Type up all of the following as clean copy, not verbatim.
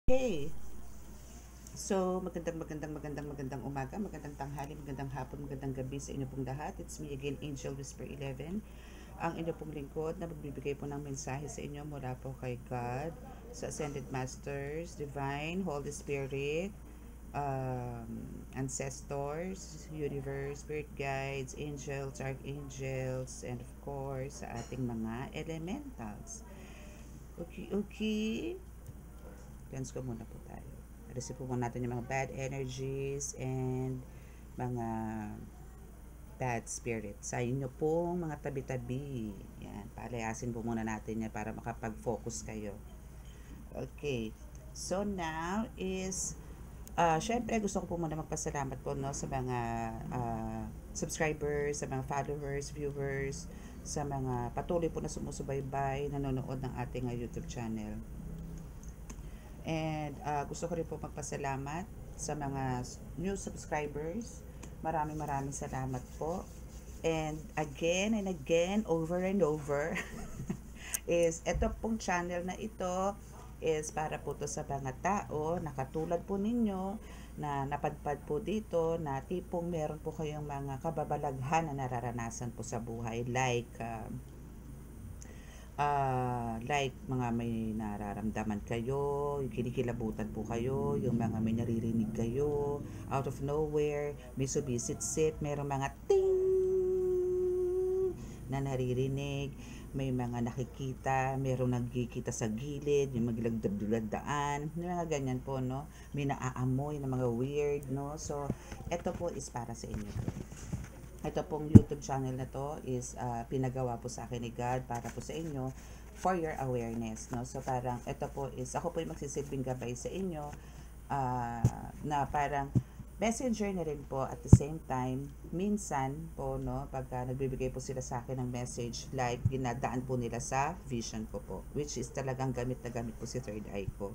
Hey, so magandang umaga, magandang tanghali, magandang hapon, magandang gabi sa inyo pong lahat. It's me again, Angel Whisper 11, ang inyo pong lingkod na magbibigay po ng mensahe sa inyo mula po kay God, sa Ascended Masters, Divine, Holy Spirit, ancestors, universe, spirit guides, angels, archangels, and of course, sa ating mga elementals. Okay. Cleanse ko muna po tayo. Alisin po muna natin yung mga bad energies and mga bad spirits sa inyo pong mga tabi-tabi. Yan, palayasin po muna natin yan para makapag-focus kayo. Okay. So now is syempre gusto ko po muna magpasalamat po no sa mga subscribers, sa mga followers, viewers, sa mga patuloy po na sumusubaybay, nanonood ng ating YouTube channel. And gusto ko rin po magpasalamat sa mga new subscribers. Maraming salamat po. And again, over and over, is ito pong channel na ito is para po to sa mga tao na katulad po ninyo na napadpad po dito na tipong meron po kayong mga kababalaghan na nararanasan po sa buhay like mga may nararamdaman kayo, yung kinikilabutan po kayo, yung mga may naririnig kayo, out of nowhere, may subisit-sit, merong mga ting na naririnig, may mga nakikita, merong nagkikita sa gilid, yung maglagdab-daan, yung mga ganyan po, no? May naaamoy na mga weird, no? So, ito po is para sa inyo. Ito pong YouTube channel na to is pinagawa po sa akin ni God para po sa inyo for your awareness, no? So parang ito po is ako po yung magsisilbing gabay sa inyo na parang messenger na rin po at the same time minsan po no pagka nagbibigay po sila sa akin ng message like ginadaan po nila sa vision ko po which is talagang gamit na gamit po si third eye ko.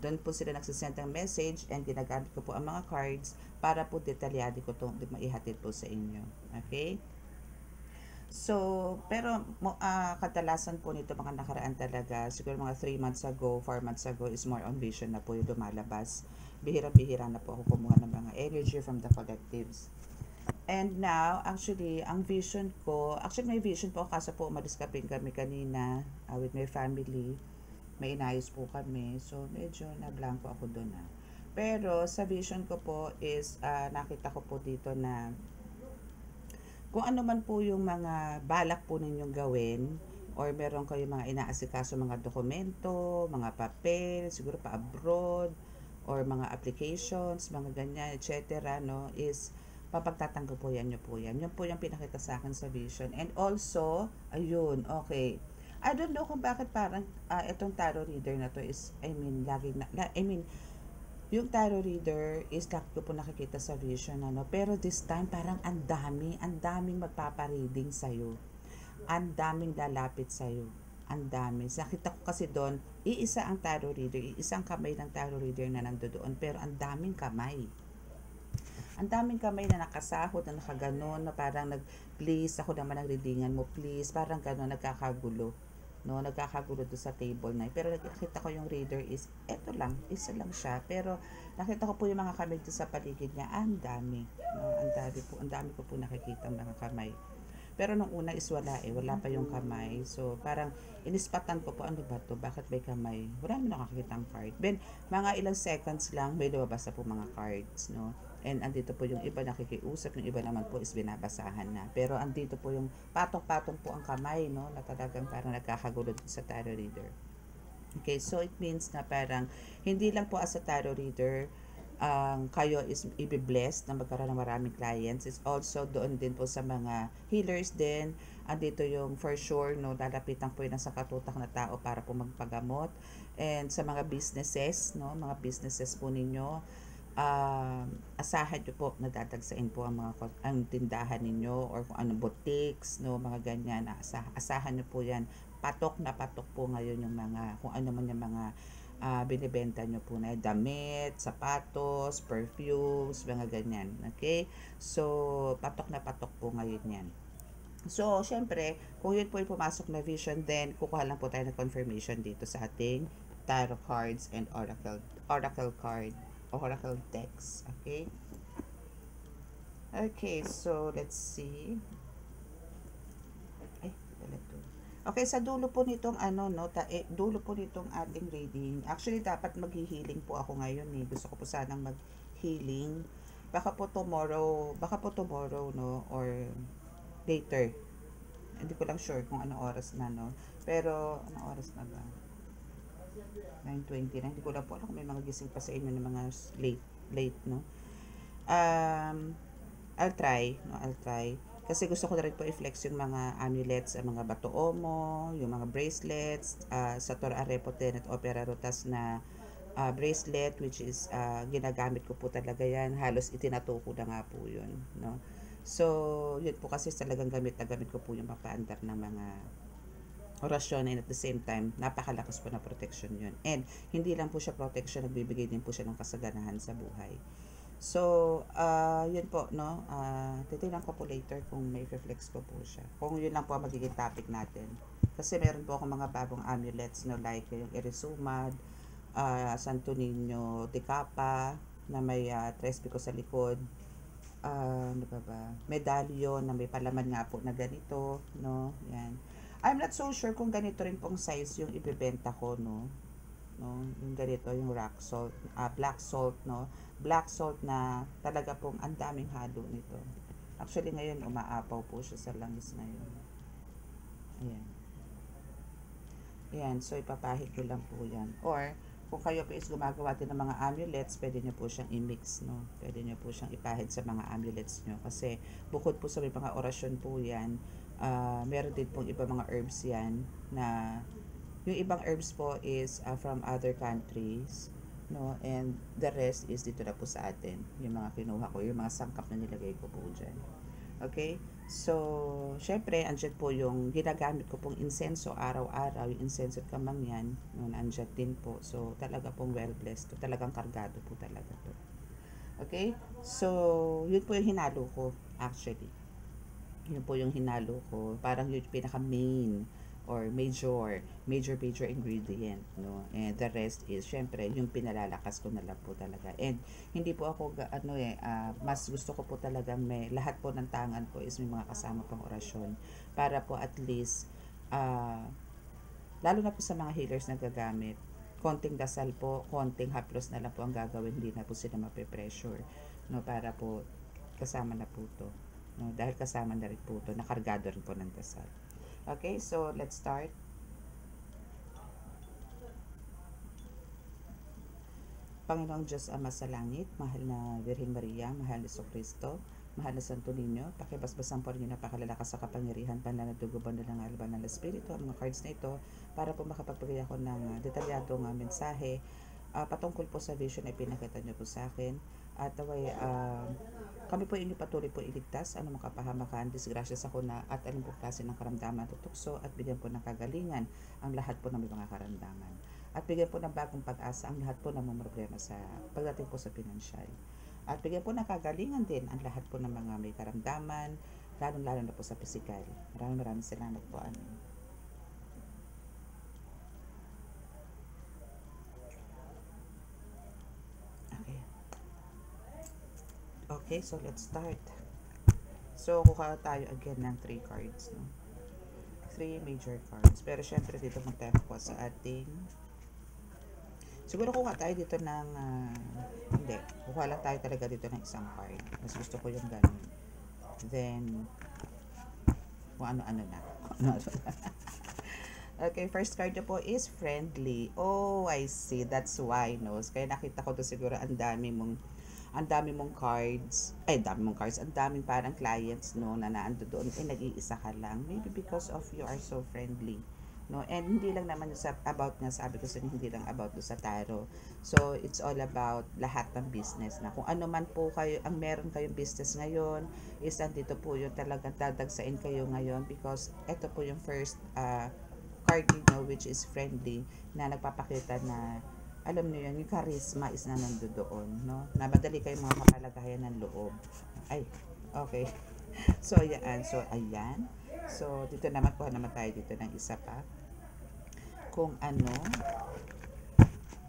Doon po sila nagsisend ng message and ginagamit ko po ang mga cards para po detalyado ko itong maihatid po sa inyo. Okay? So, pero kadalasan po nito mga nakaraan talaga, siguro mga 3 months ago, 4 months ago is more on vision na po yung lumalabas. Bihira-bihira na po ako kumuha ng mga energy from the collectives. And now, actually, ang vision ko, actually may vision po kaso po umalis kami kanina with my family. May inayos po kami. So, medyo na-blanco ako doon Pero sa vision ko po is nakita ko po dito na kung ano man po yung mga balak po ninyong gawin or meron kayo mga inaasikaso mga dokumento, mga papel, siguro pa abroad or mga applications, mga ganyan, etc. no, is papagtatanggol po yan nyo po yan. Yun po yung pinakita sa akin sa vision. And also, ayun, okay. I don't know kung bakit parang itong tarot reader na to is, yung tarot reader is lagi ko po nakikita sa vision pero this time parang ang daming magpapareading sa'yo. Ang daming lalapit sa'yo. Ang dami. Nakita ko kasi doon, iisa ang tarot reader, iisang kamay ng tarot reader na nandoon, pero ang daming kamay. Ang daming kamay na nakasahod, na nakaganon, na parang please, ako naman ang readingan mo, please, parang ganon, nagkakagulo. No, nagkakagulo doon sa table na. Pero nakita ko yung reader is, eto lang, isa lang siya. Pero nakita ko po yung mga kamay doon sa paligid niya, ang dami. No, ang dami ko po nakikita mga kamay. Pero nung una is wala pa yung kamay. So, parang inispatan ko po, ano ba to? Bakit may kamay? Wala mo nakakita ang card. Ben, mga ilang seconds lang, may lumabas na po mga cards, no? And andito po yung iba nakikiusap, yung iba naman po is binabasahan na. Pero andito po yung patong-patong po ang kamay, no? Na talagang parang nagkakagulo sa tarot reader. Okay, so it means na parang hindi lang po as a tarot reader kayo is i-bless na magkaroon ng maraming clients. It's also doon din po sa mga healers din. Andito yung for sure, no, lalapitan po yun sa katutak na tao para po magpagamot. And sa mga businesses, no, mga businesses po ninyo, asahan nyo po na dadagsain po ang tindahan ninyo or kung anong boutiques, no, mga ganyan. Asahan nyo po yan. Patok na patok po ngayon yung mga, kung ano man yung mga binibenta nyo po na damit, sapatos, perfumes, mga ganyan. Okay? So, patok na patok po ngayon yan. So, syempre, kung yun po yung pumasok na vision, then kukuha lang po tayo ng confirmation dito sa ating tarot cards and oracle card, oracle decks. Okay. Okay, so let's see. Ay, wala to. Okay, sa dulo po nitong ano, no, dulo po nitong ating reading. Actually, dapat maghi-healing po ako ngayon eh. Gusto ko po sanang mag-healing. Baka po tomorrow, no, or later. Hindi ko lang sure kung anong oras na, no. Pero, anong oras na ba? 9:20 na. Hindi ko lang po alam kung may mga gising pa sa inyo ng mga late, no. I'll try. Kasi gusto ko na rin po i-flex yung mga amulets, ang mga bato omo, yung mga bracelets, sa Tor Arepoten at Opera Rotas na bracelet, which is ginagamit ko po talaga yan. Halos itinatuko na nga po yun, no. So, yun po kasi talagang gamit na gamit ko po yung mapaandar ng mga orasyon, and at the same time, napakalakas po na protection yun. And hindi lang po siya protection, nagbibigay din po siya ng kasaganahan sa buhay. So, yun po, no? Titignan ko po later kung may reflex ko po siya. Kung yun lang po ang magiging topic natin. Kasi meron po akong mga bagong amulets, no? Like yung Erisumad, Santo Niño de Capa, na may tres pico sa likod. Ano ba? Medallion na may palaman nga po na ganito, no? Yan. I'm not so sure kung ganito rin pong size yung ibebenta ko, no? Yung ganito, yung rock salt, black salt, no? Black salt na talaga pong ang daming halo nito. Actually ngayon umaapaw po siya sa langis ngayon. Ayan, so ipapahid ko lang po yan. Or kung kayo po is gumagawa din ng mga amulets, pwede nyo po siyang i-mix, no? Pwede nyo po siyang ipahid sa mga amulets nyo. Kasi bukod po sa mga orasyon po yan, meron din pong iba mga herbs yan na yung ibang herbs po is from other countries, no, and the rest is dito na po sa atin, yung mga kinuha ko, yung mga sangkap na nilagay ko po dyan. Okay, so syempre andyan po yung ginagamit ko pong insenso araw-araw, yung insenso at kamangyan, no, andyan din po. So talaga pong well blessed to, talagang kargado po talaga to. Okay, so yun po yung hinalo ko. Actually yun po yung hinalo ko, parang yung pinaka main or major ingredient, no, and the rest is syempre yung pinalalakas ko na lang po talaga. And hindi po ako mas gusto ko po talagang may lahat po ng tangan ko is may mga kasama pang orasyon para po at least lalo na po sa mga healers na gagamit, konting dasal po, konting haplos na lang po ang gagawin, hindi na po sila mape-pressure, no, para po kasama na po to, no, dahil kasama na rin po to, nakargado rin po ng dasal. Okay, so let's start. Panginoong Diyos Ama sa langit, mahal na Birhen Maria, mahal na Kristo, mahal na Santo Niño, pakibasbasan po rin yung napakalalakas sa kapangyarihan, panlan at duguban na ng alban ng Espiritu, ang mga cards na ito, para po makapagbigay ako ng detalyadong mensahe patungkol po sa vision na pinakita niyo po sa akin. At kami po inyo patuloy po iligtas, anong makapahamakan, disgrasya sa kuna, at anong po klase ng karamdaman tutukso, at bigyan po ng kagalingan ang lahat po ng mga karamdaman. At bigyan po ng bagong pag-asa ang lahat po ng mga problema sa pagdating po sa pinansyal. At bigyan po ng kagalingan din ang lahat po ng mga may karamdaman, lalong-lalo na po sa pisikal. Maraming salamat po. Okay, so let's start. So, kuha tayo again ng 3 cards, no? 3 major cards. Pero syempre dito magtayo ko sa ating, siguro kuha tayo dito ng hindi, kuha lang tayo talaga dito ng isang card. Mas gusto ko yung ganun. Then kung ano-ano na. Okay, first card po is friendly. Oh, I see. That's why, no? Kaya nakita ko to siguro ang dami mong cards, ang daming parang clients, no, na naando doon, nag-iisa ka lang, maybe because of you are so friendly, no, and hindi lang naman sa about nga, sabi ko sa hindi lang about do sa tarot, so it's all about lahat ng business, na kung ano man po kayo, ang meron kayong business ngayon, is dito po yung talagang dadagsain kayo ngayon, because ito po yung first card niyo, which is friendly, na nagpapakita na alam niyo yan, yung charisma is na nandoon, no? Na madali kayong mga kapalagayan ng loob. Ay, okay. So, ayan. So, dito naman, kuha naman tayo dito ng isa pa. Kung ano,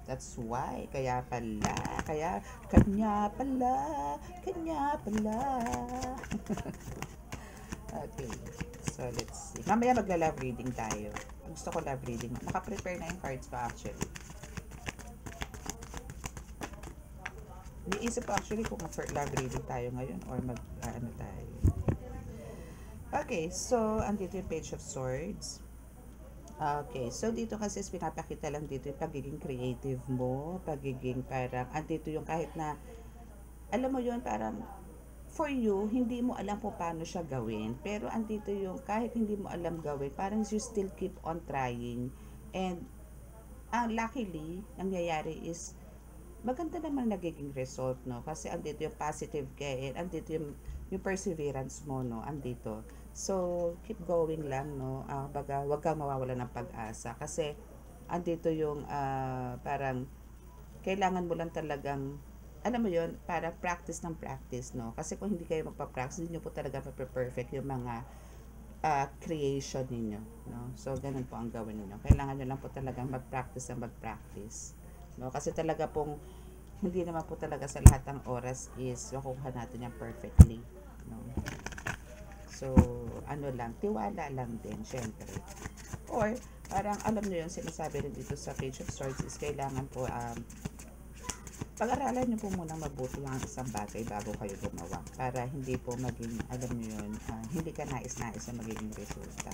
That's why. Kaya pala. Kanya pala. Okay. So, let's see. Mamaya magla-love reading tayo. Gusto ko love reading. Naka-prepare na yung cards ko actually. Niisip ko actually kung for love reading tayo ngayon or ano tayo. Okay, so andito yung Page of Swords. Okay, so dito kasi pinapakita lang dito yung pagiging creative mo, pagiging parang, andito yung kahit na, alam mo yun, parang, for you, hindi mo alam kung paano siya gawin, pero andito yung kahit hindi mo alam gawin, parang you still keep on trying, and, luckily, nangyayari is, maganda naman nagiging result, no? Kasi andito yung positive ka, and andito yung perseverance mo, no? Andito. So, keep going lang, no? Baga, wag kang mawawala ng pag-asa. Kasi, andito yung parang, kailangan mo lang talagang, alam mo yun, para practice ng practice, no? Kasi kung hindi kayo magpa-practice, hindi nyo po talaga perfect yung mga creation ninyo, no? So, ganun po ang gawin ninyo. Kailangan nyo lang po talagang mag-practice na mag-practice. No? Kasi talaga pong hindi naman po talaga sa lahat ng oras is makukuha natin yan perfectly, no? So, ano lang, tiwala lang din, syempre. Or, parang alam nyo yun, sinasabi rin dito sa Page of Swords is kailangan po, pag-aralan nyo po munang mabuti ang isang bagay bago kayo gumawa. Para hindi po maging, alam nyo yun, hindi ka nais-nais na magiging resulta.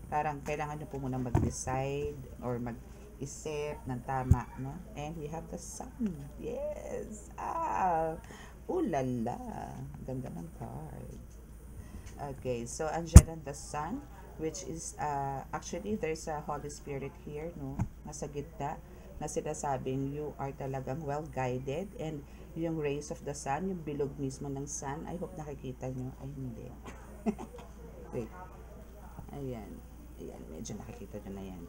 Parang kailangan nyo po munang mag-decide or mag-isip ng tama, no? And we have the sun. Yes! Ulala! Ganda ng card. Okay, so andyan ang the sun, which is, actually, there's a Holy Spirit here, no? Nasa gitna, na sinasabing you are talagang well-guided, and yung rays of the sun, yung bilog mismo ng sun, I hope nakikita nyo. Ay, hindi. Wait. Ayan. Ayan, medyo nakikita nyo na yan.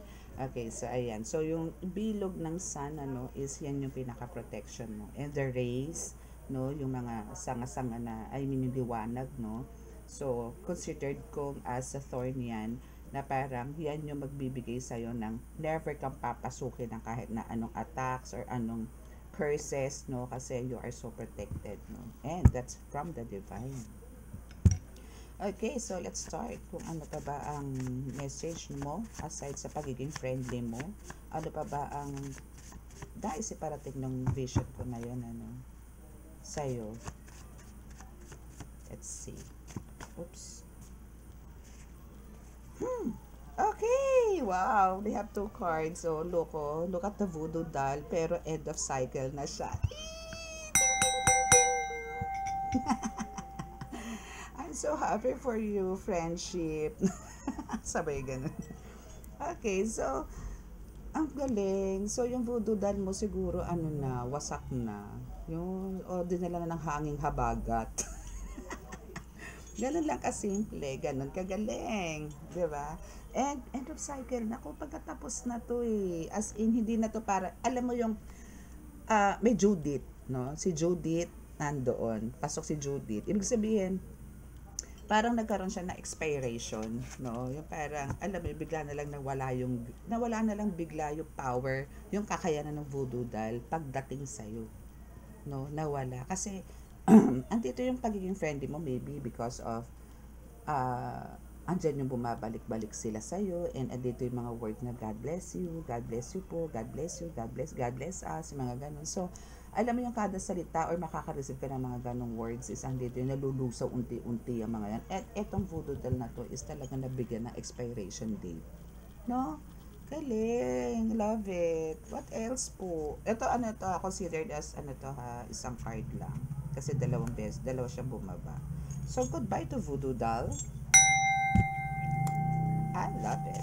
Okay, so ayan. So, yung bilog ng sun, ano, is yan yung pinaka-protection mo. And the rays, no, yung mga sanga-sanga na, I mean, yung liwanag, no. So, considered kong as a thorn yan, na parang yan yung magbibigay sa'yo ng never kang papasukin ng kahit na anong attacks or anong curses, no, kasi you are so protected, no. And that's from the divine. Okay, so let's start. Kung ano pa ba ang message mo aside sa pagiging friendly mo, ano pa ba ang dahil parating ng vision ko ngayon, ano, sa'yo. Let's see. Oops. Okay, wow, they have 2 cards. So, look at the voodoo doll, pero end of cycle na siya. I'm so happy for you, friendship. Sabay ganun. Okay, so, ang galing. So, yung voodoo doll mo siguro, ano na, wasak na. Yung, o dinala na ng hanging habagat. Ganun lang kasimple, ganun kagaling, di ba? And end of cycle, naku, pagkatapos na to eh. As in, hindi na to para, alam mo yung, may Judith, no? Si Judith, nandoon. Pasok si Judith. Ibig sabihin, parang nagkaroon siya na expiration, no? Yung parang, alam mo, bigla na lang nawala na lang bigla yung power, yung kakayanan ng voodoo doll pagdating sa'yo, no? Nawala. Kasi, andito yung pagiging friendly mo, maybe because of, andyan yung bumabalik-balik sila sa'yo, and andito yung mga word na God bless you po, God bless you, God bless us, mga ganun. So, alam mo yung kada salita or makaka-receive ka ng mga ganong words is andito yung nalulusaw unti-unti yung mga yan. At etong voodoo doll na to is talaga nabigyan ng expiration date. No? Galing. Love it. What else po? Ito, ano to, considered as, ano to ha, isang card lang. Kasi dalawa siyang bumaba. So, goodbye to voodoo doll. I love it.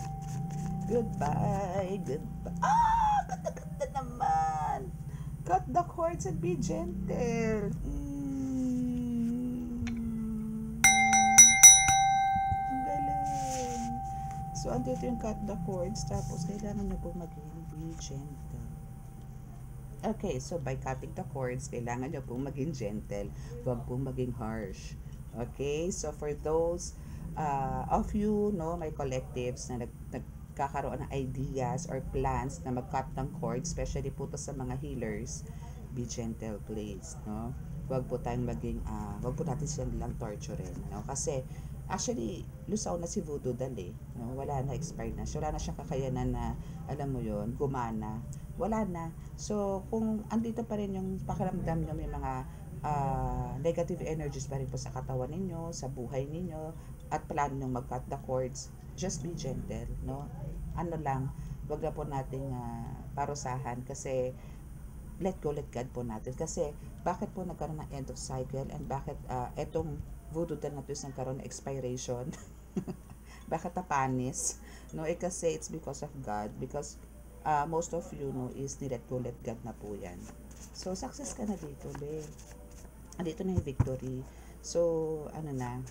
Goodbye. Ganda naman. Cut the cords and be gentle. Galing. So, andito yung cut the cords. Tapos, kailangan nyo po maging be gentle. Okay, so by cutting the cords, kailangan nyo pong maging gentle. Huwag pong maging harsh. Okay, so for those of you, no, may collectives na nagkakaroon ng ideas or plans na mag-cut ng cord, especially po to sa mga healers, be gentle please, no? Huwag po tayong maging, huwag po natin silang torturein, no? Kasi, actually, lusaw na si Voodoo Dal, no? Wala na, expired na. So, wala na siyang kakayanan na, alam mo yon, gumana. Wala na. So, kung andito pa rin yung pakiramdam nyo, may mga negative energies pa rin po sa katawan ninyo, sa buhay ninyo, at plano nyo mag-cut the cords, just be gentle, no? Ano lang, wag na po nating parusahan kasi let go, let God po natin. Kasi bakit po nagkaroon ng end of cycle and bakit etong voodoo dal na to is nagkaroon ng expiration? Bakit napanis? No, kasi it's because of God. Because most of you know is ni-let go, let God na po yan. So, success ka na dito, be. Dito na yung victory. So, ano na,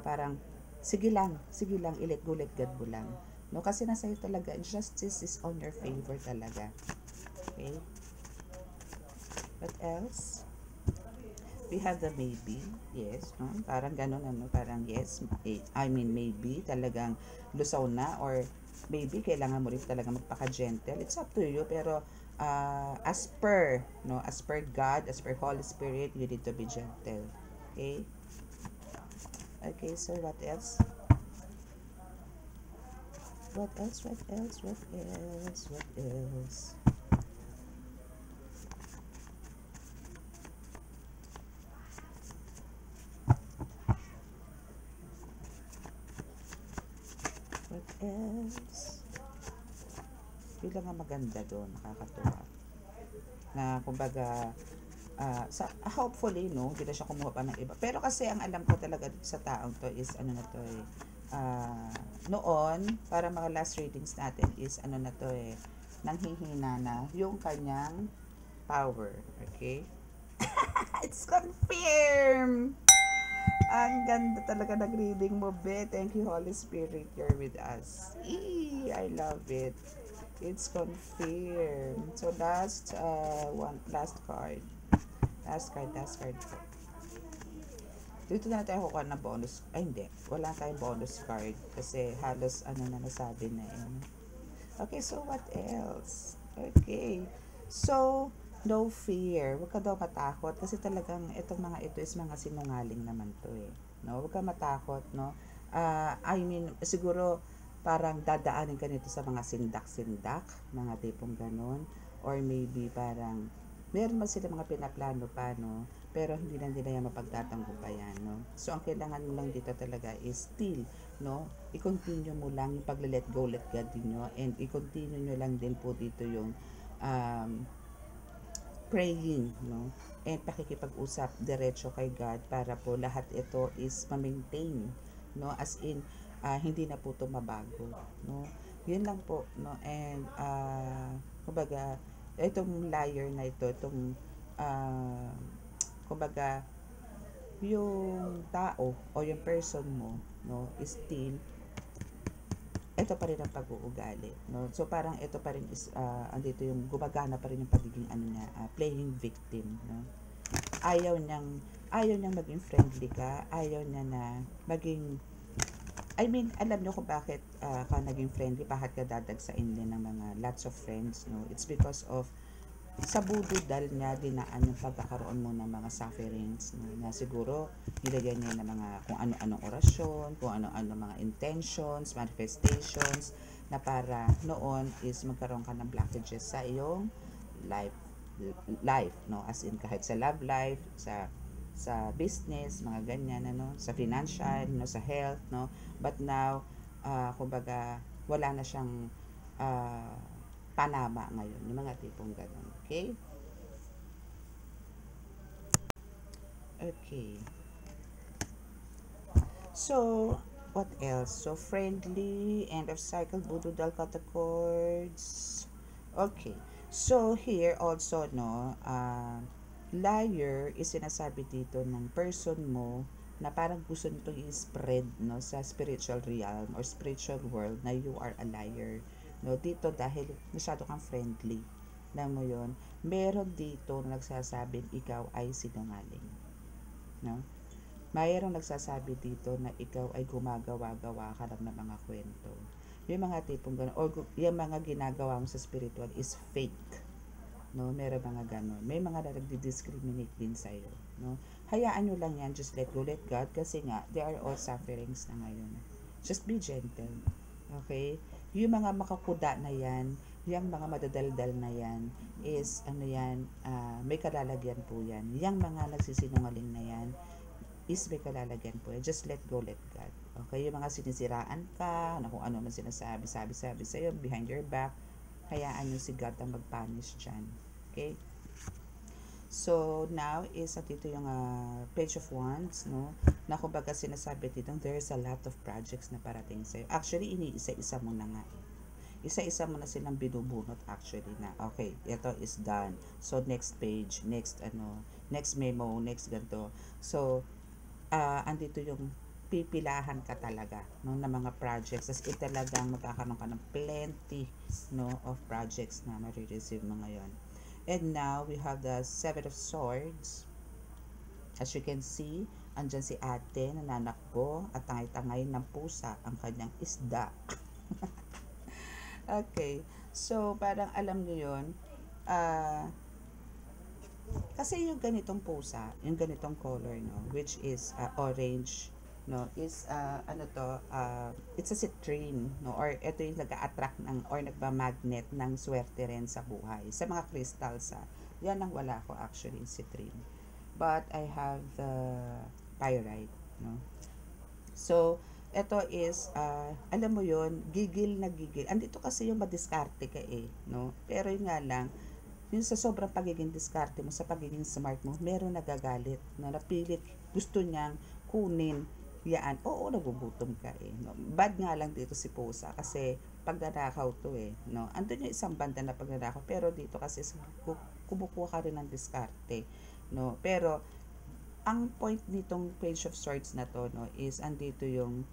parang, sige lang, i-let go, let God mo lang. No, kasi nasa iyo talaga, justice is on your favor talaga. Okay? What else? We have the maybe. Yes, no? Parang ganun, ano, parang yes, I mean, maybe, talagang lusaw na, or maybe, kailangan mo rin talaga magpaka-gentle. It's up to you, pero, as per, no, as per God, as per Holy Spirit, you need to be gentle. Okay? Okay, so what else? What else? What else? What else? What else? What else? Yun lang ang maganda doon, nakakatuwa. Na, kumbaga, hopefully, no, hindi na siya kumuha pa ng iba. Pero kasi, ang alam ko talaga sa taong to is, ano na to noon, para mga last readings natin is, ano na to nanghihina na yung kanyang power. Okay? It's confirmed! Ang ganda talaga ng reading mo, Be. Thank you, Holy Spirit. You're with us. I love it. It's confirmed. So, last card. Last card po. Dito na tayo kukuha ng bonus. Ay, hindi. Wala tayong bonus card. Kasi halos, ano na nasabi na yun. Okay, so what else? Okay. So, no fear. Huwag ka daw matakot. Kasi talagang itong mga ito is mga sinungaling naman to No? Huwag ka matakot, no? I mean, siguro, parang dadaanin ka nito sa mga sindak-sindak, mga tipong ganon. Or maybe parang, meron man sila mga pinaplano pa, no? Pero hindi lang nila yan mapagtatanggupayan, no? So, ang kailangan mo lang dito talaga is still, no? I-continue mo lang yung pag-let go, let God nyo, and i-continue nyo lang din po dito yung praying, no? And pakikipag-usap diretso kay God para po lahat ito is ma-maintain, no? As in, hindi na po ito mabago, no? Yun lang po, no? And, kumbaga, itong liar na ito, itong, kumbaga, yung tao o yung person mo, no, is still, ito pa rin ang pag-uugali, no? So parang ito pa rin is andito yung gumagana pa rin yung pagiging ano niya, playing victim, no? Ayaw niyang maging friendly ka, ayaw niya na maging, I mean, alam niyo kung bakit ka naging friendly, bakit ka dadagsain din ng mga lots of friends, no? It's because of sa voodoo dal niya dinaan yung pagkakaroon mo ng mga sufferings, no? Na siguro nilagyan niya ng mga kung ano-anong orasyon, kung ano-ano mga intentions, manifestations na para noon is magkaroon ka ng blockages sa iyong life, no? As in kahit sa love life, sa business, mga ganyan, ano, sa financial, no, sa health, no. But now, kumbaga, wala na siyang panama ngayon, yung mga tipong ganun. Okay? Okay. So, what else? So, friendly, end of cycle, voodoo doll chords. Okay. So, here also, no, liar is sinasabi dito ng person mo na parang gusto nito i-spread, no, sa spiritual realm or spiritual world na you are a liar, no, dito dahil masyado kang friendly, alam mo yon, meron dito na nagsasabing ikaw ay sinungaling, no, mayroong nagsasabi dito na ikaw ay gumagawa-gawa ka lang ng mga kwento, Yung mga tipong gano'n, or yung mga ginagawa mo sa spiritual is fake. No, meron mga ganon. May mga nagdi-discriminate din sa'yo. No? Hayaan nyo lang yan, just let go, let God, kasi nga, they are all sufferings na ngayon. Just be gentle. Okay? Yung mga makakuda na yan, yung mga madadaldal na yan, is, ano yan, may kalalagyan po yan. Yung mga nagsisinungaling na yan, is may kalalagyan po yan. Just let go, let God. Okay? Yung mga sinisiraan ka, na kung ano man sinasabi, sabi sa'yo, behind your back, hayaan nyo si God ang mag-punish dyan. Okay? So, now is dito yung page of wands, no? Na kumbaga sinasabi dito, there's a lot of projects na parating sa'yo. Actually, iniisa-isa mo na nga. Isa-isa mo na silang binubunot actually na, okay, ito is done. So, next page, next memo, next ganito. So, andito yung pipilahan ka talaga, no, na mga projects. As in talagang magkakaroon ka ng plenty, no, of projects na marireceive mo ngayon. And now, we have the Seven of Swords. As you can see, andyan si ate, nananakbo, at tangay-tangay ng pusa, ang kanyang isda. Okay. So, parang alam nyo yun, kasi yung ganitong pusa, yung ganitong color, no, which is orange, no, is it's a citrine, no, or ito yung nag-a-attract ng or nagba-magnet ng swerte rin sa buhay. Sa mga crystals, yan ang wala ko actually, citrine. But I have the pyrite, no. So, ito is alam mo yon, gigil na gigil. Andito kasi yung madiskarte ka no. Pero yun nga lang, yung sa sobrang pagiging diskarte mo, sa pagiging smart mo, meron nagagalit, no, napilit, gusto niyang kunin yan. Oo, nagugutom ka no. Bad nga lang dito si Pusa kasi pagnanakaw to no. Andun yung isang banda na pagnanakaw, pero dito kasi kumukuha ka rin ng diskarte, no. Pero ang point nitong Page of Swords na to, no, is andito yung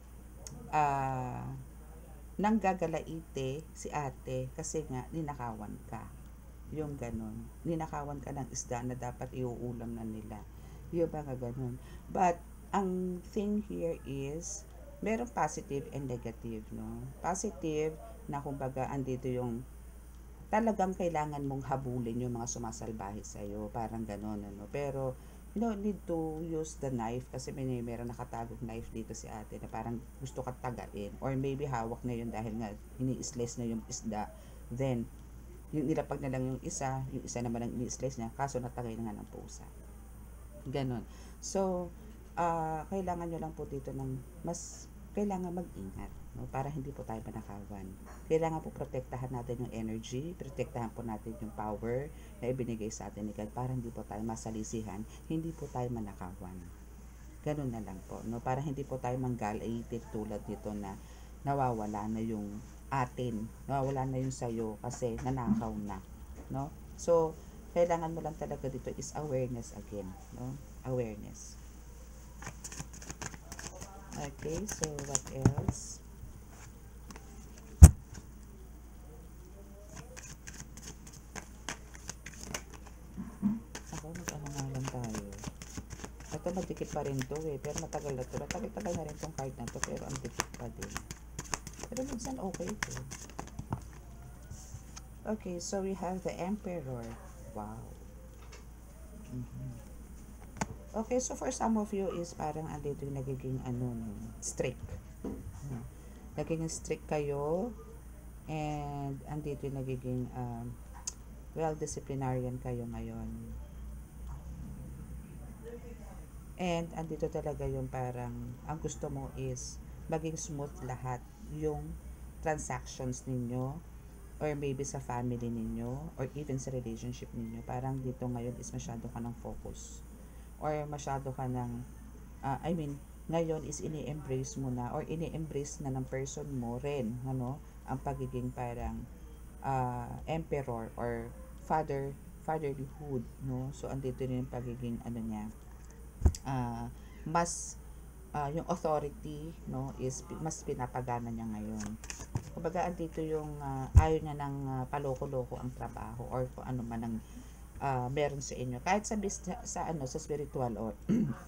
nanggagalaite si ate kasi nga ninakawan ka. Yung ganon. Ninakawan ka ng isda na dapat iuulam na nila. Yung mga ganon. But, ang thing here is, merong positive and negative, no? Positive, na kumbaga, andito yung talagang kailangan mong habulin yung mga sumasalbahe sa'yo. Parang ganon, ano? Pero, you don't need to use the knife kasi meron nakatagong knife dito si ate na parang gusto ka tagain. Or maybe hawak na yun dahil nga ini-slice na yung isda. Then, yung nilapag na lang yung isa naman ang ini-slice niya, kaso natagay na nga ng pusa. Ganon. So, kailangan nyo lang po dito ng kailangan mag-ingat, no, para hindi po tayo manakawan. Kailangan po protektahan natin yung energy, protektahan po natin yung power na ibinigay sa atin ni God para hindi po tayo masalisihan, hindi po tayo manakawan. Ganun na lang po, no, para hindi po tayo manggalitin tulad nito na nawawala na yung atin, nawawala na yung sayo kasi nanakaw na, no. So, kailangan mo lang talaga dito is awareness again, no, awareness. Okay, so what else? Ako, mag-ano nga lang tayo. Ito, madikit pa rin to pero matagal na to. Matagal na rin tong card na to, pero ang dikit pa din. Pero minsan okay to. Okay, so we have the Emperor. Wow. Okay, so for some of you is parang andito yung nagiging strict. Nagiging strict kayo and andito yung nagiging disciplinarian kayo ngayon. And andito talaga yung parang ang gusto mo is maging smooth lahat yung transactions ninyo or maybe sa family ninyo or even sa relationship ninyo. Parang dito ngayon is masyado ka ng focus or masyado ka ng ngayon is ini-embrace mo na or ini-embrace na ng person mo rin ang pagiging parang emperor or fatherlyhood, no. So andito na yung pagiging niya mas yung authority, no, is mas pinapagana niya ngayon. Kumbaga andito yung ayaw niya ng paloko-loko ang trabaho or kung ano man ang meron sa inyo, kahit sa sa spiritual or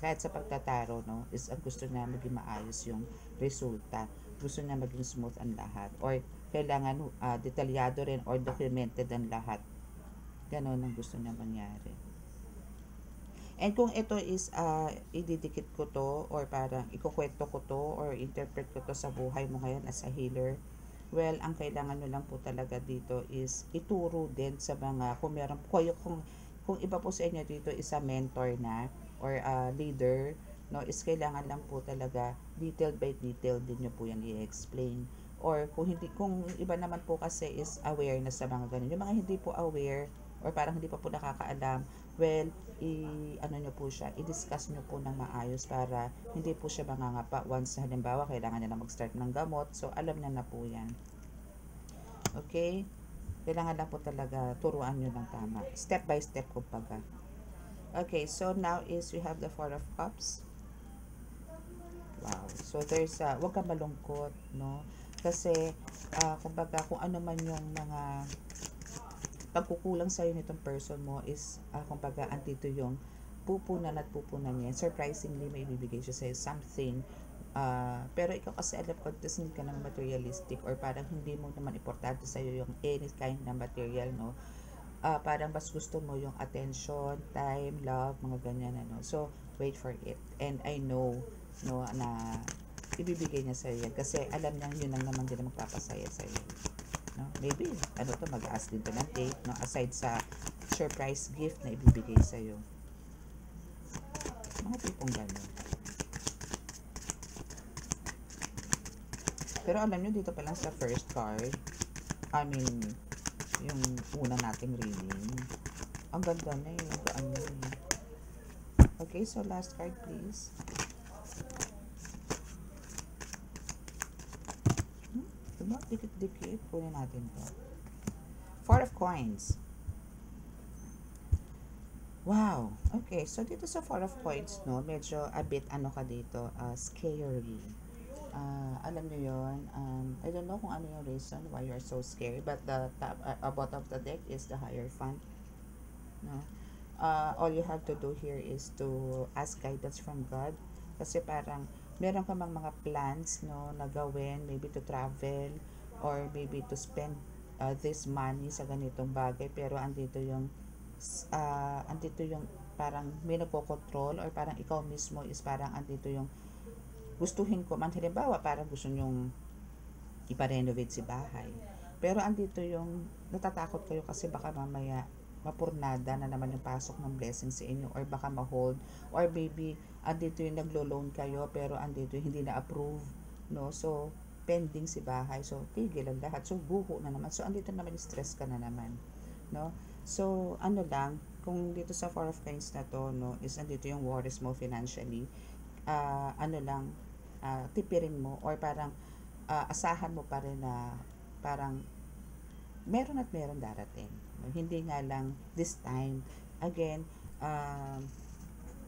kahit sa pagtataro, no, is ang gusto niya maging maayos yung resulta. gusto niya maging smooth ang lahat, or kailangan detalyado rin or documented ang lahat. Ganon ang gusto niya mangyari. And kung ito is ididikit ko to, or parang ikukwento ko to, or interpret ko to sa buhay mo ngayon as a healer, well, ang kailangan nyo lang po talaga dito is ituro din sa mga, kung meron kung iba po sa inyo dito is a mentor na or a leader, no, is kailangan lang po talaga detail by detail din nyo po yan i-explain. Or kung iba naman po kasi is awareness sa mga ganun. Yung mga hindi po aware or parang hindi pa po nakakaalam, well, ano nyo po siya, i-discuss nyo po ng maayos para hindi po siya mangangapa once halimbawa kailangan niya na mag-start ng gamot, so alam niya na po yan. Okay? Kailangan lang po talaga turuan nyo ng tama. Step by step kumbaga. Okay, so now is we have the Four of Cups. Wow. So there's wag ka malungkot, no? Kasi kumbaga kung ano man yung mga pagkukulang sa'yo nitong person mo is kumbaga andito yung pupunan at pupunan niya. Surprisingly, may ibibigay siya sa'yo something. Pero ikaw kasi alam ko, hindi ka naman materialistic or parang hindi mo naman importante sa'yo yung any kind na material, no? Parang mas gusto mo yung attention, time, love, mga ganyan, ano. So, wait for it. And I know, no, na ibibigay niya sa'yo yan. Kasi alam niya yun lang naman din na magpapasaya sa'yo. No? Maybe, mag-ask din to ng date, no? Aside sa surprise gift na ibibigay sa'yo. Mga tipong gano'n. Pero alam nyo, dito pa lang sa first card, I mean, yung unang nating reading, ang ganda na yun, ang gaan yun. Okay, so last card please. Diba? Dikit-dikit. Kunin natin to. Four of Coins. Wow. Okay. So, dito sa Four of Coins, no, medyo a bit ano ka dito, scary. Alam nyo yun. I don't know kung ano yung reason why you're so scary. But the top, bottom of the deck is the Hierophant. No? All you have to do here is to ask guidance from God. Kasi parang meron ka mang mga plans, no, na gawin, maybe to travel or maybe to spend this money sa ganitong bagay, pero andito yung parang may nagko-control or parang ikaw mismo is parang andito yung gustuhin ko man, halimbawa parang gusto nyong ipa-renovate si bahay, pero andito yung natatakot kayo kasi baka mamaya mapurnada na naman yung pasok ng blessing sa inyo, or baka ma-hold, or maybe andito yung naglo-loan kayo pero andito yung hindi na-approve, no? So pending si bahay, so tigil ang lahat, so buho na naman, so andito naman stress ka na naman, no? So ano lang, kung dito sa Four of Coins na to, no, is andito yung worries mo financially, tipirin mo or parang asahan mo pa rin na parang meron at meron darating. Hindi nga lang this time. Again,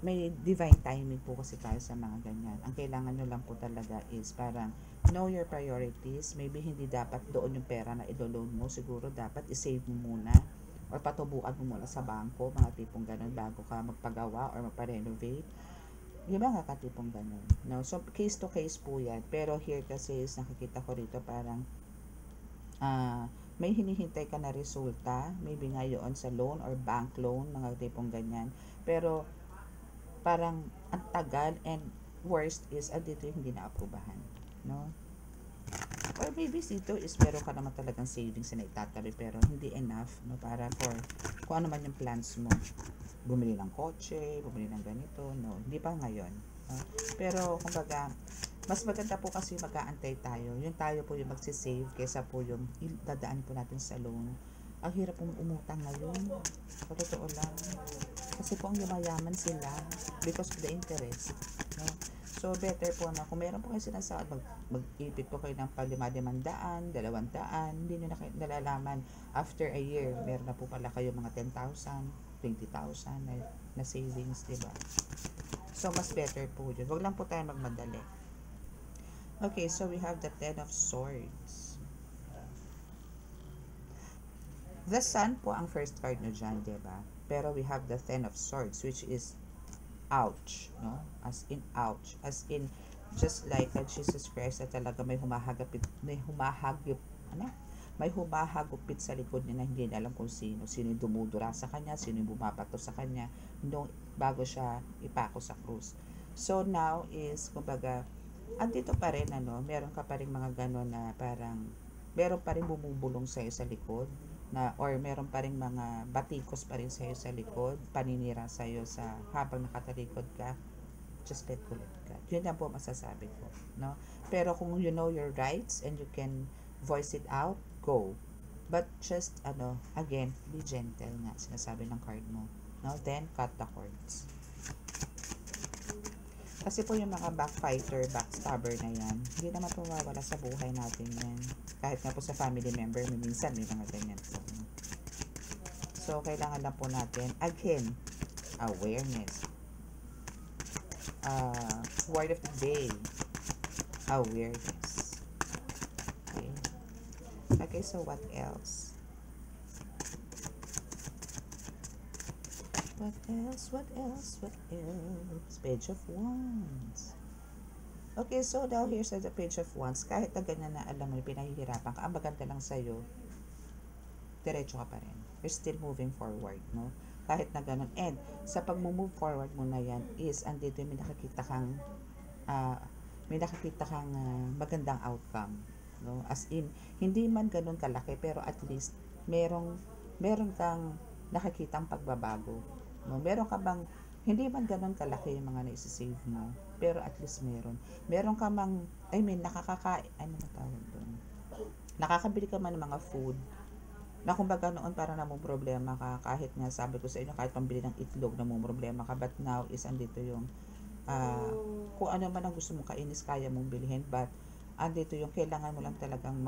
may divine timing po kasi tayo sa mga ganyan. Ang kailangan nyo lang po talaga is parang know your priorities. Maybe hindi dapat doon yung pera na idoloan mo. Siguro dapat isave mo muna or patubuan mo muna sa bangko, mga tipong ganun, bago ka magpagawa or magpa-renovate. Yung mga katipong ganun. No? So, case to case po yan. Pero here kasi is nakikita ko rito parang may hinihintay ka na resulta, maybe ngayon sa loan or bank loan, mga tipong ganyan. Pero parang ang tagal, and worst is dito yung hindi na-aprobahan, no? Or maybe dito is meron ka naman talagang savings na itatabi pero hindi enough, no, para for kung ano man yung plans mo. Bumili ng kotse, bumili ng ganito, no, hindi pa ngayon, no? Pero kumbaga mas maganda po kasi mag-aantay tayo. Yung tayo po yung magsisave kaysa po yung dadaan po natin sa loan. Ang hirap pong umutang ngayon. Totoo lang. Kasi po ang yumayaman sila because of the interest. No? So, better po na kung meron po kayo sinasaad, mag-ipit po kayo ng pag-500, 200, hindi nyo na kayo nalalaman. After a year, meron na po pala kayo mga 10,000, 20,000 na savings, diba? So, mas better po yun. Huwag lang po tayo magmadali. Okay, so we have the Ten of Swords. The Sun po ang first card nyo dyan, diba? Pero we have the Ten of Swords, which is ouch, no? As in ouch. As in, Just like Jesus Christ na talaga may humahagupit sa likod niya na hindi niya alam kung sino yung dumudura sa kanya, sino yung bumabato sa kanya, nung bago siya ipako sa krus. So now is, kumbaga, andito pa rin, meron ka pa rin mga ganon na parang, meron pa rin bumubulong sa'yo sa likod, or meron pa rin mga batikos pa rin sa'yo sa likod, paninira sa'yo sa habang nakatalikod ka. Just let go, let God. Yun lang po masasabi ko, no? Pero kung you know your rights and you can voice it out, go. But just, again, be gentle nga, sinasabi ng card mo, no? Then, cut the cords. Kasi po yung mga backfighter, backstabber na yan, hindi naman po mawawala sa buhay natin yan. Kahit nga po sa family member, minsan may mga ganyan po. So, kailangan lang po natin, again, awareness. Word of the day, awareness. Okay, so what else? What else? Page of Wands. Okay, so now here's the Page of Wands. Kahit na ganyan na alam mo, pinahihirapan ka, ang maganda lang sa'yo, diretso ka pa rin. You're still moving forward, no? Kahit na ganun. And sa pag-move forward mo na yan is, andito may nakakita kang magandang outcome, no? As in, hindi man ganun kalaki, pero at least meron kang nakikitang pagbabago, no? Meron ka bang, hindi man ganun kalaki yung mga naisisave mo, pero at least meron ka mang, nakakabili ka man ng mga food na kumbaga noon para problema ka, kahit nga sabi ko sa inyo, kahit pambili ng itlog problema ka, but now is andito yung kung ano man ang gusto mong kainis, kaya mong bilhin, but andito yung kailangan mo lang talagang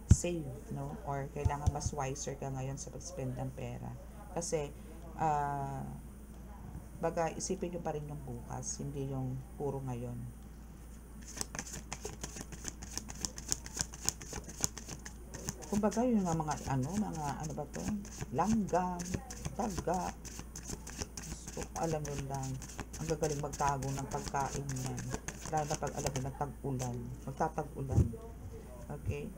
save, no? Or kailangan mas wiser ka ngayon sa pag-spend ng pera, kasi baga isipin nyo pa rin yung bukas, hindi yung puro ngayon. Kumbaga yung mga ano ba to? Langgam, daga. So, alam mo lang, ang gagaling magtago ng pagkain yan. Lalo na pag alam mo ng tag-ulan, magtatag-ulan. Okay?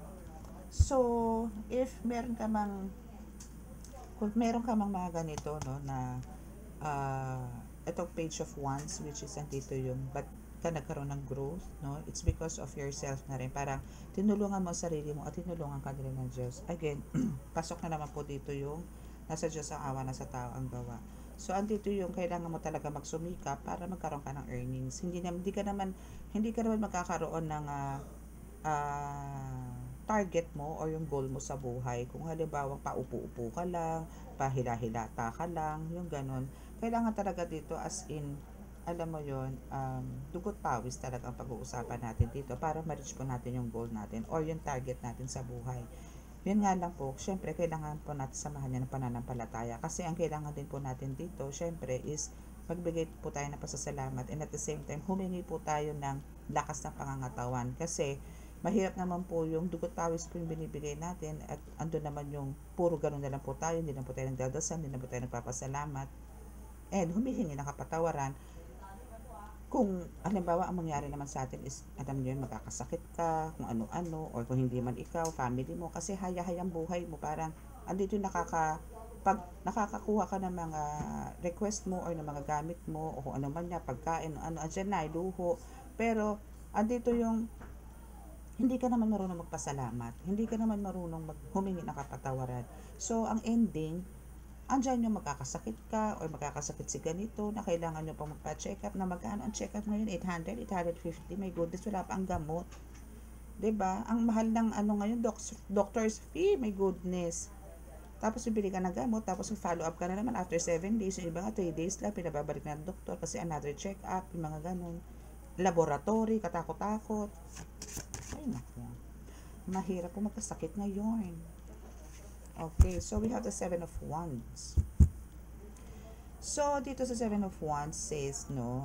So, if meron ka mang mga ganito, no, na itong Page of Wands, which is andito yung, but ka nagkaroon ng growth, no? It's because of yourself na rin. Parang tinulungan mo sarili mo at tinulungan ka rin ng Diyos. Again, pasok na naman po dito yung nasa Diyos ang awa, nasa tao ang gawa. So, andito yung kailangan mo talaga magsumikap para magkaroon ka ng earnings. Hindi ka naman magkakaroon ng target mo o yung goal mo sa buhay. Kung halimbawa paupo-upo ka lang, pahila-hilata ka lang, yung ganon. Kailangan talaga dito as in, alam mo yon, dugot pawis talaga ang pag-uusapan natin dito para ma-reach po natin yung goal natin or yung target natin sa buhay. Yun nga lang po, syempre kailangan po natin samahan niya ng pananampalataya, kasi ang kailangan din po natin dito syempre is magbigay po tayo ng pasasalamat, and at the same time humingi po tayo ng lakas ng pangangatawan, kasi mahirap naman po yung dugot pawis po yung binibigay natin at ando naman yung puro ganun na lang po tayo, hindi na po tayo nagdadasal, hindi na po tayo nagpapasalamat and humihingi ng kapatawaran. Kung halimbawa ang mangyari naman sa atin is, alam nyo yun, magkakasakit ka, kung ano-ano, or kung hindi man ikaw, family mo, kasi haya-hayang buhay mo, parang andito yung pag nakakakuha ka ng mga request mo or ng mga gamit mo, o kung ano man niya, pagkain, andyan na, luho, pero andito yung hindi ka naman marunong magpasalamat, hindi ka naman marunong humingi ng kapatawaran. So, ang ending, andyan yung magkakasakit ka or magkakasakit si ganito na kailangan nyo pang magpa-check up, na magkano ang check up ngayon, 800, 850, my goodness, wala pa ang gamot, 'di ba? Ang mahal ng ngayon, doctor's fee, my goodness. Tapos bibili ka ng gamot, tapos follow up ka na naman after 7 days, yung iba nga 3 days lang pinababalik na ng doktor kasi another check up, yung mga ganun, laboratory, katakot-takot. Ay naku, mahirap po magkasakit ngayon. Okay, so we have the 7 of Wands. So, dito sa 7 of Wands says, no,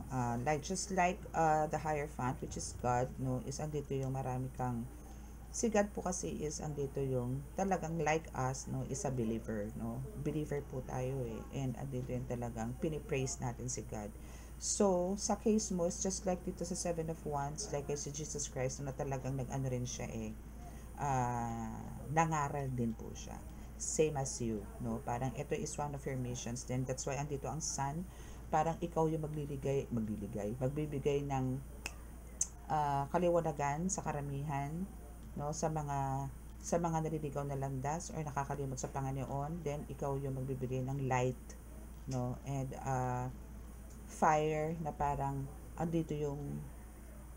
just like the Hierophant, which is God, no, is andito yung marami kang, si God po kasi is andito yung talagang like us, no, is a believer, no. Believer po tayo and andito yung talagang pinipraise natin si God. So, sa case mo, it's just like dito sa Seven of Wands, like si Jesus Christ, na talagang nag-ano rin siya nangaral din po siya. Same as you, no? Parang ito is one of your missions. Then that's why andito ang sun. Parang ikaw yung magbibigay ng kaliwanagan sa karamihan, no? Sa mga naliligaw na landas or nakakalimot sa Panginoon, then ikaw yung magbibigay ng light, no? And fire na parang andito yung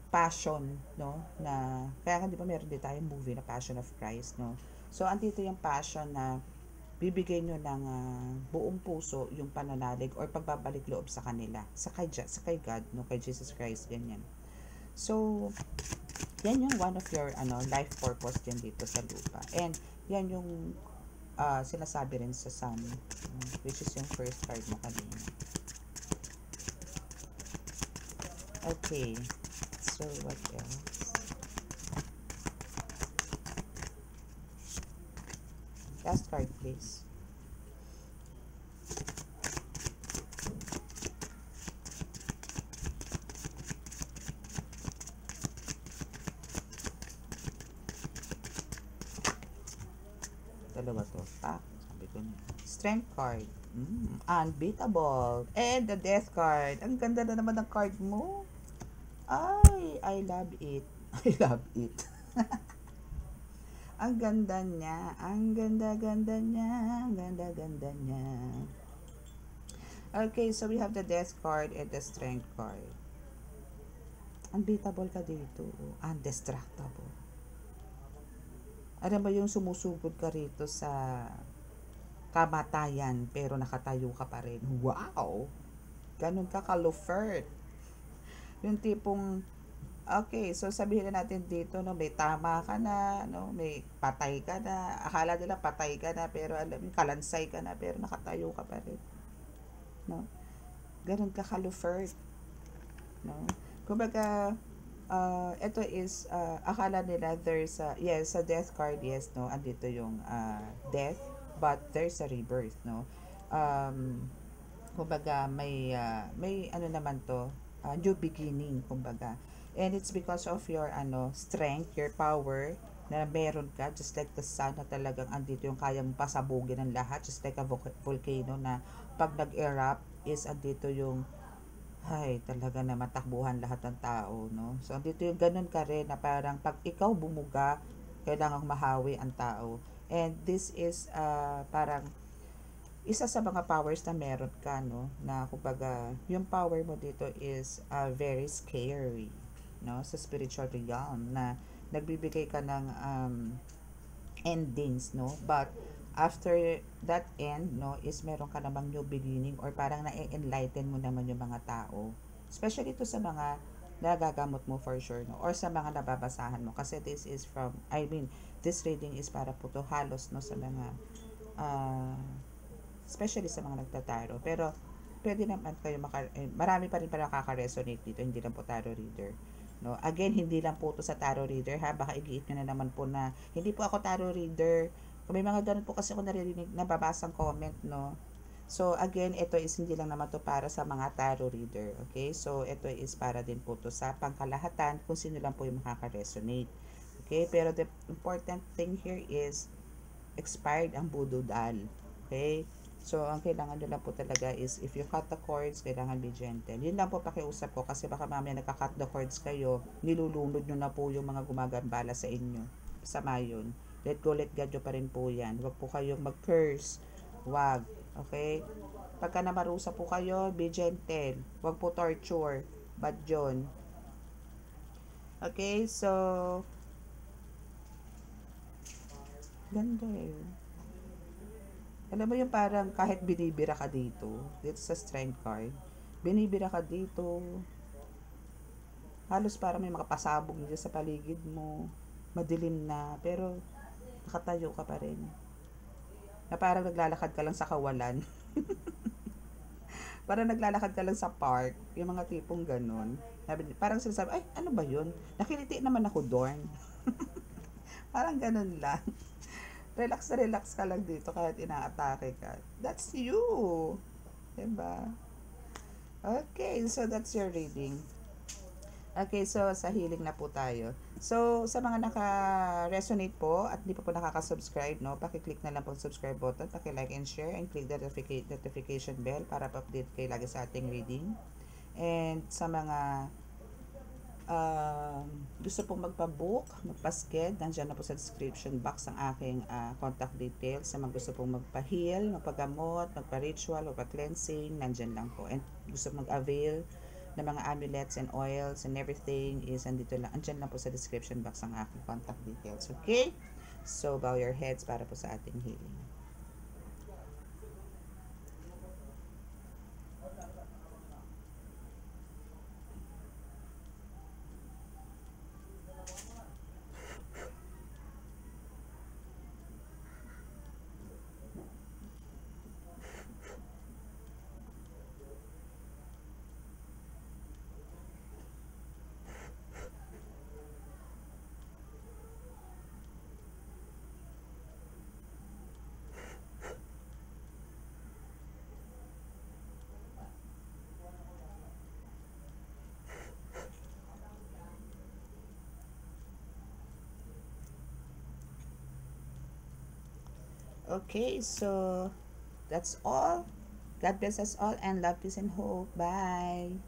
passion, no, na kaya nga di ba meron din tayong movie na Passion of Christ, no. So andito yung passion na bibigay nyo ng buong puso yung pananalig or pagbabalik loob sa kanila, sa kay God, no, kay Jesus Christ, ganyan. So yan yung one of your life purpose din dito sa lupa, and yan yung sinasabi rin sa sun, which is yung first card mo kanina. Okay, so what else? Last card, please. Dalawa to. Sabi ko na. Strength card. Unbeatable. And the death card. Ang ganda na naman ng card mo. Ay, I love it. I love it. Ang ganda niya. Ang ganda-ganda niya. Ang ganda-ganda niya. Okay, so we have the death card and the strength card. Unbeatable ka dito. Undestructible. Alam mo yung sumusugod ka rito sa kamatayan pero nakatayo ka pa rin. Wow! Ganun ka kalufert. Yung tipong, okay, so sabihin na natin dito, no, may tama ka na, no, may patay ka na, akala nila patay ka na, pero alam mo, kalansay ka na, pero nakatayo ka pa rin. No? Ganun ka kalufert. No? Kumbaga, ito is, akala nila there's yes, sa death card, yes, no, andito yung death, but there's a rebirth, no. Kumbaga, may ano naman to, new beginning, kumbaga. And it's because of your strength, your power na meron ka, just like the sun na talagang andito yung kaya mong pasabugin ng lahat, just like a volcano na pag nag-erupt is andito yung talaga na matakbuhan lahat ng tao, no? So andito yung ganun ka rin na parang pag ikaw bumuga, kailangang mahawi ang tao. And this is parang isa sa mga powers na meron ka, no, na kumbaga yung power mo dito is very scary, no, sa spiritual realm na nagbibigay ka ng endings, no, but after that end, no, is meron ka namang new beginning or parang na-enlighten mo naman yung mga tao, especially ito sa mga nagagamot mo for sure, no, or sa mga nababasahan mo kasi this is from, this reading is para po to halos, no, sa mga especially sa mga nagtataro. Pero, pwede naman kayo marami pa rin para nakaka-resonate dito, hindi lang po tarot reader. No? Again, hindi lang po to sa tarot reader, ha? Baka igiit nyo na naman po na, hindi po ako tarot reader. Kung may mga ganun po kasi ako naririnig, nababasang comment, no? So, again, ito is hindi lang naman to para sa mga tarot reader, okay? So, ito is para din po to sa pangkalahatan, kung sino lang po yung makaka-resonate. Okay? Pero the important thing here is, expired ang voodoo doll. Okay? So, ang kailangan nyo lang po talaga is, if you cut the cords, kailangan be gentle. Yun lang po pakiusap ko, kasi baka mamaya nagka-cut the cords kayo, nilulunod nyo na po yung mga gumagambala sa inyo. Sama yun. Let go, let God nyo pa rin po yan. Huwag po kayong mag-curse. Huwag. Okay? Pagka namarusa po kayo, be gentle. Huwag po torture. Bad yun. Okay? So, ganda eh. Alam mo yung parang kahit binibira ka dito sa strength card, binibira ka dito, halos parang may makapasabog dito sa paligid mo, madilim na, pero nakatayo ka pa rin. Na parang naglalakad ka lang sa kawalan. Parang naglalakad ka lang sa park, yung mga tipong ganun. Parang sinasabi, ay, ano ba yun? Nakiliti naman ako doon. Parang ganun lang. Relax na relax ka lang dito kahit inaatake ka. That's you. Diba? Okay, so that's your reading. Okay, so sa healing na po tayo. So, sa mga naka-resonate po at di pa po nakaka-subscribe, no, paki-click na lang po subscribe button, paki-like and share, and click the notification bell para pa-update kayo lagi sa ating reading. And sa mga gusto pong magpa-book, magpa-sked, nandiyan na po sa description box ang aking contact details. Sa mga gusto pong magpa-heal, magpagamot, magpa-ritual, magpa-cleansing, nandiyan lang po. And gusto mag-avail ng mga amulets and oils and everything is andito lang. Andyan lang po sa description box ang aking contact details. Okay? So, bow your heads para po sa ating healing. Okay, so that's all. God bless us all and love, peace, and hope. Bye.